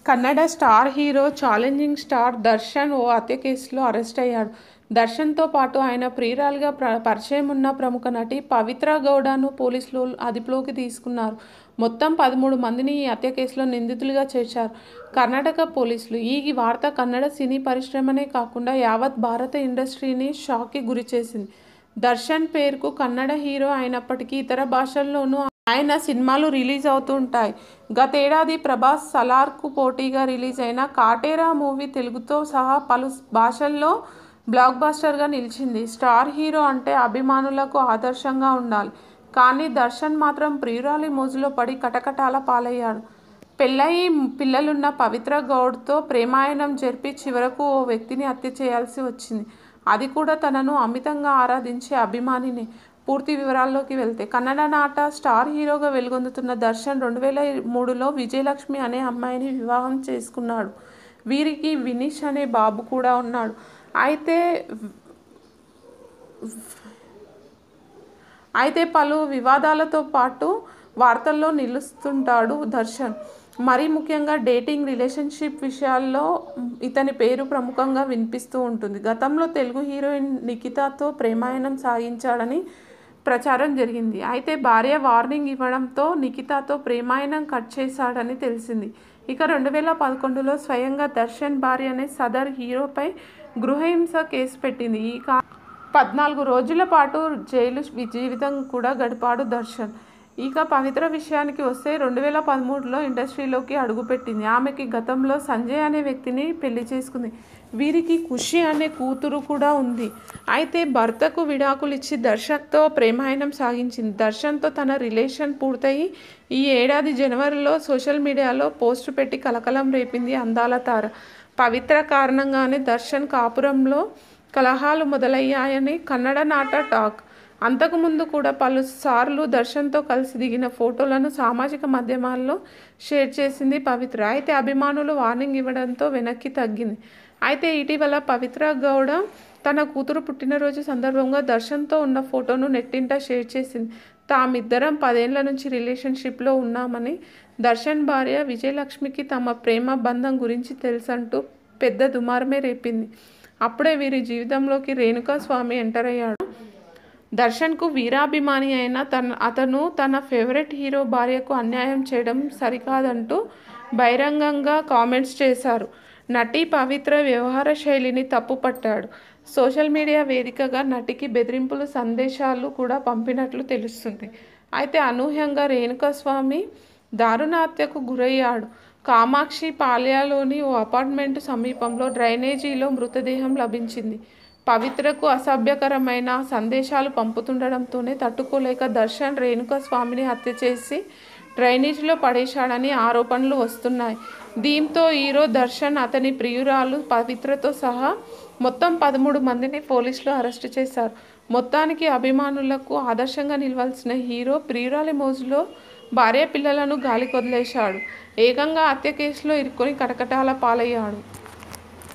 Kannada star hero challenging star Darshan ఓ హత్య కేసులో అరెస్ట్ అయ్యాడు. దర్శన్తో పాటు ఆయన ప్రియురాలిగా పరిచయం ఉన్న ప్రముఖ నటి పవిత్ర గౌడను పోలీసులు అదుపులోకి తీసుకున్నారు. మొత్తం 13 మందిని ఈ హత్య కేసులో నిందితులుగా చేర్చారు కర్ణాటక పోలీసులు. ఈ వార్త కన్నడ సినీ పరిశ్రమనే కాకుండా యావత్ భారత ఇండస్ట్రీని షాక్కి గురిచేసింది. దర్శన్ పేరుకు కన్నడ హీరో అయినప్పటికీ ఇతర భాషల్లోనూ ఆయన సినిమాలు రిలీజ్ అవుతుంటాయి. గతేడాది ప్రభాస్ సలార్కు పోటీగా రిలీజ్ అయిన కాటేరా మూవీ తెలుగుతో సహా పలు భాషల్లో బ్లాక్ బస్టర్గా నిలిచింది. స్టార్ హీరో అంటే అభిమానులకు ఆదర్శంగా ఉండాలి. కానీ దర్శన్ మాత్రం ప్రియురాలి మోజులో పడి కటకటాల పాలయ్యాడు. పెళ్ళయి పిల్లలున్న పవిత్ర గౌడ్తో ప్రేమాయణం జరిపి చివరకు ఓ వ్యక్తిని హత్య చేయాల్సి వచ్చింది. అది కూడా తనను అమితంగా ఆరాధించే అభిమానిని. పూర్తి వివరాల్లోకి వెళ్తే కన్నడ నాట స్టార్ హీరోగా వెలుగొందుతున్న దర్శన్ 2003లో విజయలక్ష్మి అనే అమ్మాయిని వివాహం చేసుకున్నాడు. వీరికి వినీష్ అనే బాబు కూడా ఉన్నాడు. అయితే పలు వివాదాలతో పాటు వార్తల్లో నిలుస్తుంటాడు దర్శన్. మరీ ముఖ్యంగా డేటింగ్, రిలేషన్షిప్ విషయాల్లో ఇతని పేరు ప్రముఖంగా వినిపిస్తూ ఉంటుంది. గతంలో తెలుగు హీరోయిన్ నిఖితాతో ప్రేమాయణం సాగించాడని ప్రచారం జరిగింది. అయితే భార్య వార్నింగ్ ఇవ్వడంతో నిఖితాతో ప్రేమాయణం కట్ చేశాడని తెలిసింది. ఇక 2011లో స్వయంగా దర్శన్ భార్యనే సదర్ హీరోపై గృహహింస కేసు పెట్టింది. ఈ 14 రోజుల పాటు జైలు జీవితం కూడా గడిపాడు దర్శన్. ఇక పవిత్ర విషయానికి వస్తే 2013లో ఇండస్ట్రీలోకి అడుగుపెట్టింది. ఆమెకి గతంలో సంజయ్ అనే వ్యక్తిని పెళ్లి చేసుకుంది. వీరికి ఖుషి అనే కూతురు కూడా ఉంది. అయితే భర్తకు విడాకులు ఇచ్చి దర్శన్తో ప్రేమాయణం సాగించింది. దర్శన్తో తన రిలేషన్ పూర్తయి ఈ ఏడాది జనవరిలో సోషల్ మీడియాలో పోస్ట్ పెట్టి కలకలం రేపింది అందాల తార. పవిత్ర కారణంగానే దర్శన్ కాపురంలో కలహాలు మొదలయ్యాయని కన్నడ నాట టాక్. అంతకుముందు కూడా పలుసార్లు దర్శన్తో కలిసి దిగిన ఫోటోలను సామాజిక మాధ్యమాల్లో షేర్ చేసింది పవిత్ర. అయితే అభిమానులు వార్నింగ్ ఇవ్వడంతో వెనక్కి తగ్గింది. అయితే ఇటీవల పవిత్ర గౌడ తన కూతురు పుట్టినరోజు సందర్భంగా దర్శన్తో ఉన్న ఫోటోను నెట్టింట షేర్ చేసింది. తామిద్దరం 10 ఏళ్ల నుంచి రిలేషన్షిప్లో ఉన్నామని, దర్శన్ భార్య విజయలక్ష్మికి తమ ప్రేమ బంధం గురించి తెలుసంటూ పెద్ద దుమారమే రేపింది. అప్పుడే వీరి జీవితంలోకి రేణుకా స్వామి ఎంటర్ అయ్యాడు. దర్శన్కు వీరాభిమాని అయిన అతను తన ఫేవరెట్ హీరో భార్యకు అన్యాయం చేయడం సరికాదంటూ బహిరంగంగా కామెంట్స్ చేశారు. నటి పవిత్ర వ్యవహార శైలిని తప్పుపట్టాడు. సోషల్ మీడియా వేదికగా నటికి బెదిరింపుల సందేశాలు కూడా పంపినట్లు తెలుస్తుంది. అయితే అనూహ్యంగా రేణుకాస్వామి దారుణ హత్యకు గురయ్యాడు. కామాక్షి పాల్యాలోని ఓ అపార్ట్మెంటు సమీపంలో డ్రైనేజీలో మృతదేహం లభించింది. పవిత్రకు అసభ్యకరమైన సందేశాలు పంపుతుండడంతోనే తట్టుకోలేక దర్శన్ రేణుకాస్వామిని హత్య చేసి డ్రైనేజీలో పడేశాడని ఆరోపణలు వస్తున్నాయి. దీంతో హీరో దర్శన్, అతని ప్రియురాలు పవిత్రతో సహా మొత్తం 13 మందిని పోలీసులు అరెస్టు చేశారు. మొత్తానికి అభిమానులకు ఆదర్శంగా నిలవాల్సిన హీరో ప్రియురాలి మోజులో భార్య పిల్లలను గాలికొదిలేశాడు. ఏకంగా హత్య కేసులో ఇరుక్కొని కటకటాల పాలయ్యాడు.